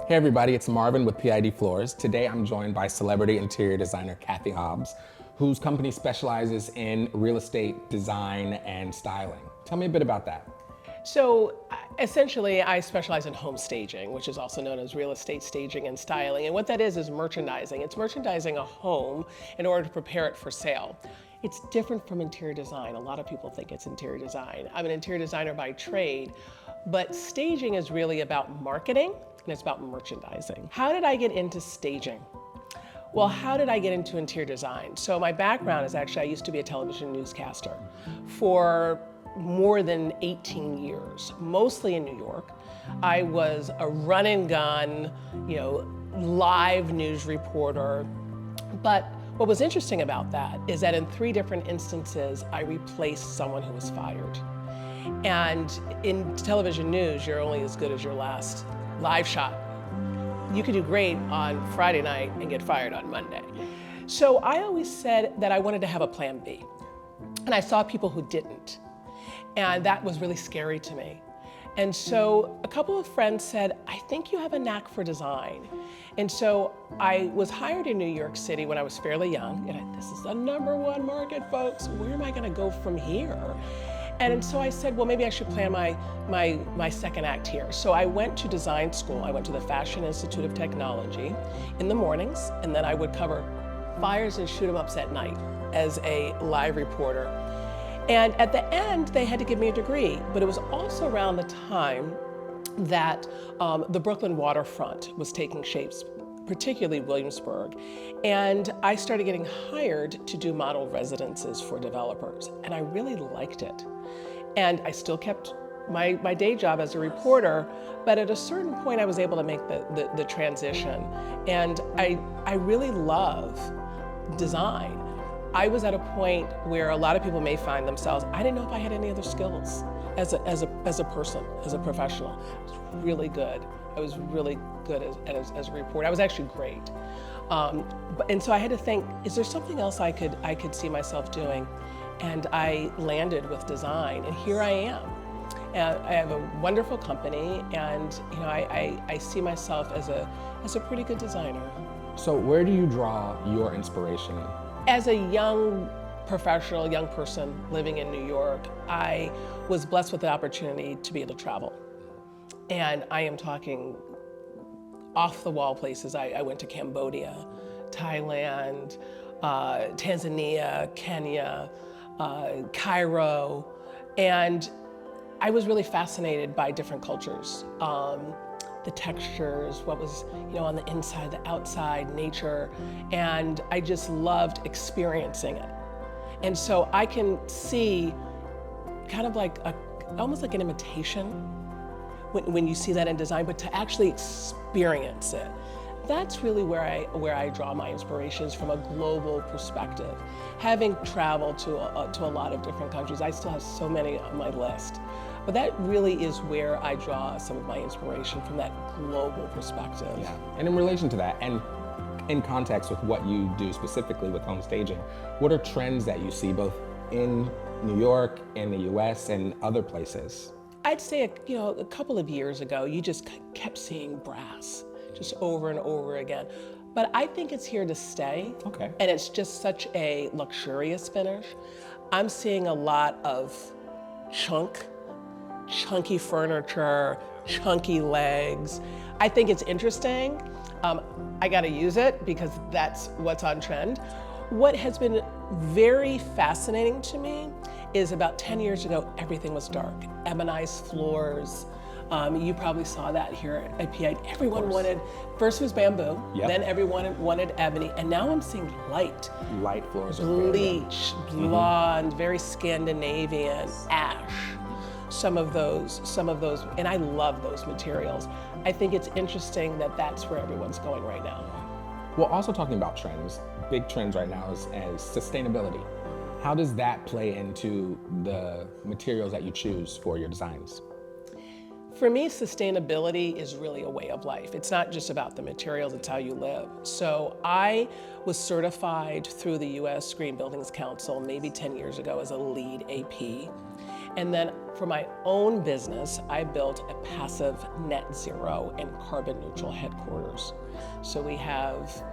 Hey everybody, it's Marvin with PID Floors. Today I'm joined by celebrity interior designer Cathy Hobbs, whose company specializes in real estate design and styling. Tell me a bit about that. So essentially, I specialize in home staging, which is also known as real estate staging and styling. And what that is merchandising. It's merchandising a home in order to prepare it for sale. It's different from interior design. A lot of people think it's interior design. I'm an interior designer by trade, but staging is really about marketing and it's about merchandising. How did I get into staging? Well, how did I get into interior design? So my background is actually, I used to be a television newscaster for more than 18 years, mostly in New York. I was a run and gun, live news reporter. But what was interesting about that is that in 3 different instances, I replaced someone who was fired. And in television news, you're only as good as your last live shot. You could do great on Friday night and get fired on Monday. So I always said that I wanted to have a plan B. And I saw people who didn't. And that was really scary to me. And so a couple of friends said, I think you have a knack for design. And so I was hired in New York City when I was fairly young. And this is the #1 market, folks. Where am I gonna go from here? And so I said, well, maybe I should plan my second act here. So I went to design school. I went to the Fashion Institute of Technology in the mornings, and then I would cover fires and shoot 'em ups at night as a live reporter. And at the end, they had to give me a degree, but it was also around the time that the Brooklyn waterfront was taking shapes, particularly Williamsburg. And I started getting hired to do model residences for developers, and I really liked it. And I still kept my day job as a reporter, but at a certain point I was able to make the transition. And I really love design. I was at a point where a lot of people may find themselves, I didn't know if I had any other skills as a person, as a professional. I was really good. I was really good as a reporter. I was actually great. And so I had to think, is there something else I could see myself doing? And I landed with design, and here I am. And I have a wonderful company, and I see myself as a pretty good designer. So where do you draw your inspiration? As a young professional, young person living in New York, I was blessed with the opportunity to be able to travel. And I am talking off-the-wall places. I went to Cambodia, Thailand, Tanzania, Kenya, Cairo, and I was really fascinated by different cultures. The textures, what was on the inside, the outside, nature, and I just loved experiencing it. And so I can see kind of like almost like an imitation when you see that in design, but to actually experience it. That's really where I draw my inspirations from a global perspective. Having traveled to a lot of different countries, I still have so many on my list. But that really is where I draw some of my inspiration, from that global perspective. Yeah. And in relation to that, and in context with what you do specifically with home staging, what are trends that you see both in New York, in the US, and other places? I'd say a couple of years ago, you just kept seeing brass, just over and over again. But I think it's here to stay. Okay. And it's just such a luxurious finish. I'm seeing a lot of chunky furniture, chunky legs. I think it's interesting. I gotta use it because that's what's on trend. What has been very fascinating to me is about 10 years ago, everything was dark. Ebonized floors. You probably saw that here at PID. Everyone wanted, first was bamboo, Yep. Then everyone wanted ebony, and now I'm seeing light. Light floors. Bleach, blonde, very Scandinavian, ash. Some of those, and I love those materials. I think it's interesting that that's where everyone's going right now. Well, also talking about trends, big trends right now is sustainability. How does that play into the materials that you choose for your designs? For me, sustainability is really a way of life. It's not just about the materials, it's how you live. So I was certified through the US Green Buildings Council maybe 10 years ago as a LEED AP. And then For my own business, I built a passive net zero and carbon neutral headquarters. So we have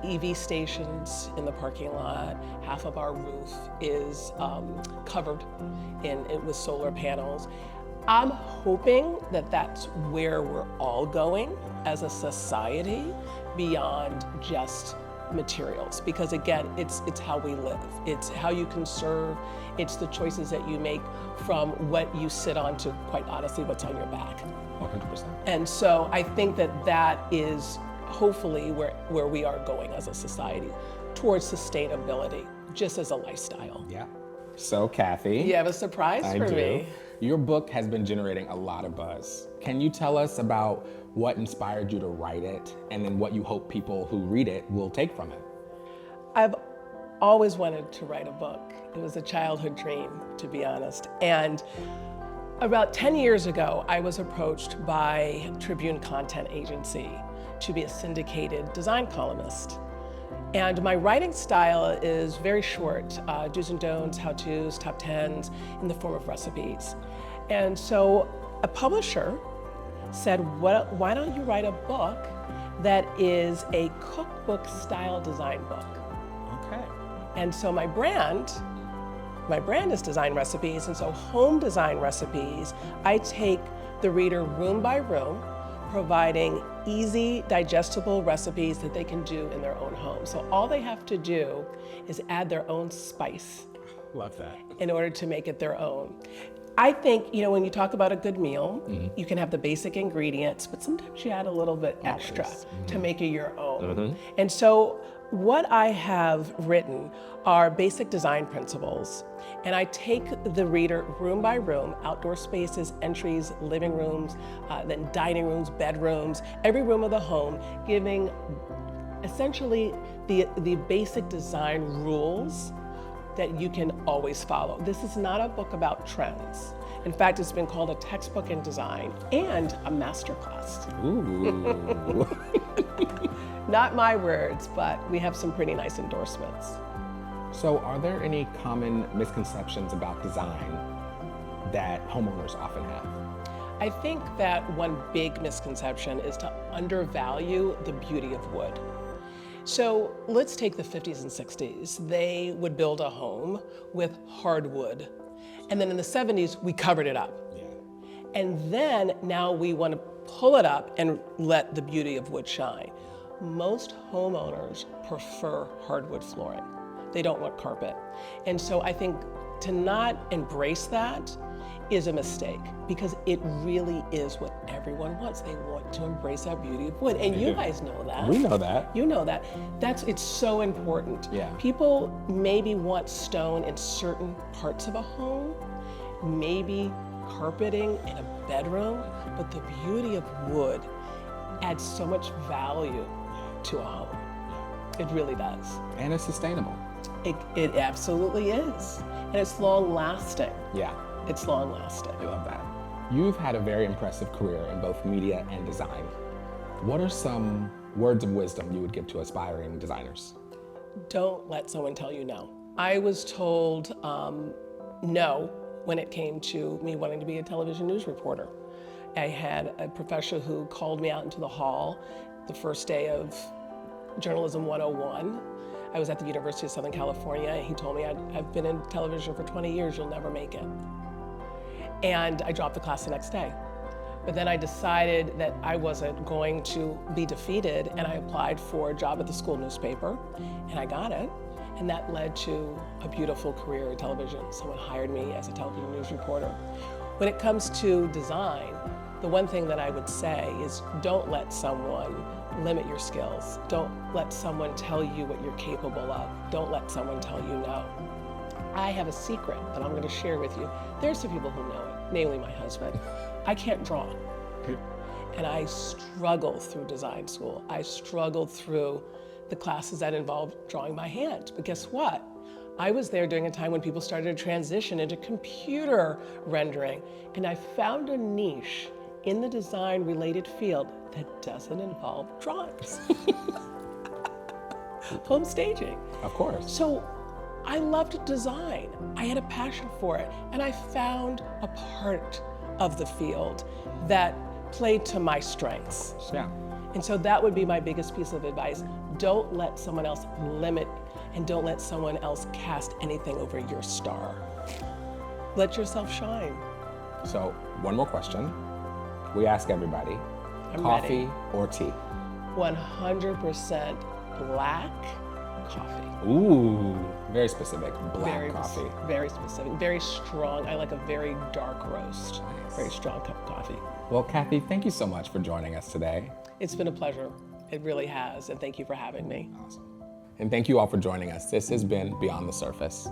EV stations in the parking lot. Half of our roof is covered with solar panels. I'm hoping that that's where we're all going as a society beyond just materials, because again, it's how we live, it's how you conserve, it's the choices that you make from what you sit on to, quite honestly, what's on your back. 100%. And so I think that is hopefully where we are going as a society, towards sustainability, just as a lifestyle. Yeah. So Cathy. You have a surprise for me. Your book has been generating a lot of buzz. Can you tell us about what inspired you to write it, and then what you hope people who read it will take from it? I've always wanted to write a book. It was a childhood dream, to be honest. And about 10 years ago, I was approached by Tribune Content Agency to be a syndicated design columnist. And my writing style is very short, do's and don'ts, how-tos, top 10s, in the form of recipes. And so a publisher said, why don't you write a book that is a cookbook style design book? Okay. And so my brand is Design Recipes, and so home design recipes, I take the reader room by room, providing easy, digestible recipes that they can do in their own home. So all they have to do is add their own spice. Love that. In order to make it their own. I think, when you talk about a good meal, you can have the basic ingredients, but sometimes you add a little bit extra to make it your own. And so what I have written are basic design principles, and I take the reader room by room, outdoor spaces, entries, living rooms, then dining rooms, bedrooms, every room of the home, giving essentially the basic design rules that you can always follow. This is not a book about trends. In fact, it's been called a textbook in design and a masterclass. Ooh. Not my words, but we have some pretty nice endorsements. So are there any common misconceptions about design that homeowners often have? I think that one big misconception is to undervalue the beauty of wood. So let's take the 50s and 60s. They would build a home with hardwood. And then in the 70s, we covered it up. Yeah. And then now we want to pull it up and let the beauty of wood shine. Most homeowners prefer hardwood flooring. They don't want carpet. And so I think to not embrace that is a mistake, because it really is what everyone wants. They want to embrace that beauty of wood. And you guys know that. We know that. You know that. It's so important. Yeah. People maybe want stone in certain parts of a home, maybe carpeting in a bedroom, but the beauty of wood adds so much value to a home. It really does. And it's sustainable. It absolutely is. And it's long lasting. Yeah. It's long lasting. I love that. You've had a very impressive career in both media and design. What are some words of wisdom you would give to aspiring designers? Don't let someone tell you no. I was told no when it came to me wanting to be a television news reporter. I had a professor who called me out into the hall the first day of Journalism 101. I was at the University of Southern California, and he told me, I've been in television for 20 years, you'll never make it. And I dropped the class the next day. But then I decided that I wasn't going to be defeated, and I applied for a job at the school newspaper, and I got it. And that led to a beautiful career in television. Someone hired me as a television news reporter. When it comes to design, the one thing that I would say is don't let someone limit your skills. Don't let someone tell you what you're capable of. Don't let someone tell you no. I have a secret that I'm going to share with you. There's some people who know it, namely my husband. I can't draw. And I struggled through design school. I struggled through the classes that involved drawing by hand. But guess what? I was there during a time when people started to transition into computer rendering. And I found a niche in the design related field that doesn't involve drawings. Home staging. Of course. So I loved design. I had a passion for it, and I found a part of the field that played to my strengths. Yeah. And so that would be my biggest piece of advice. Don't let someone else limit, and don't let someone else cast anything over your star. Let yourself shine. So one more question. We ask everybody, I'm coffee ready. or tea? 100% black coffee. Ooh, very specific, black Very, coffee. very specific, very strong. I like a very dark roast. Nice. Very strong cup of coffee. Well, Cathy, thank you so much for joining us today. It's been a pleasure. It really has, and thank you for having me. Awesome. And thank you all for joining us. This has been Beyond the Surface.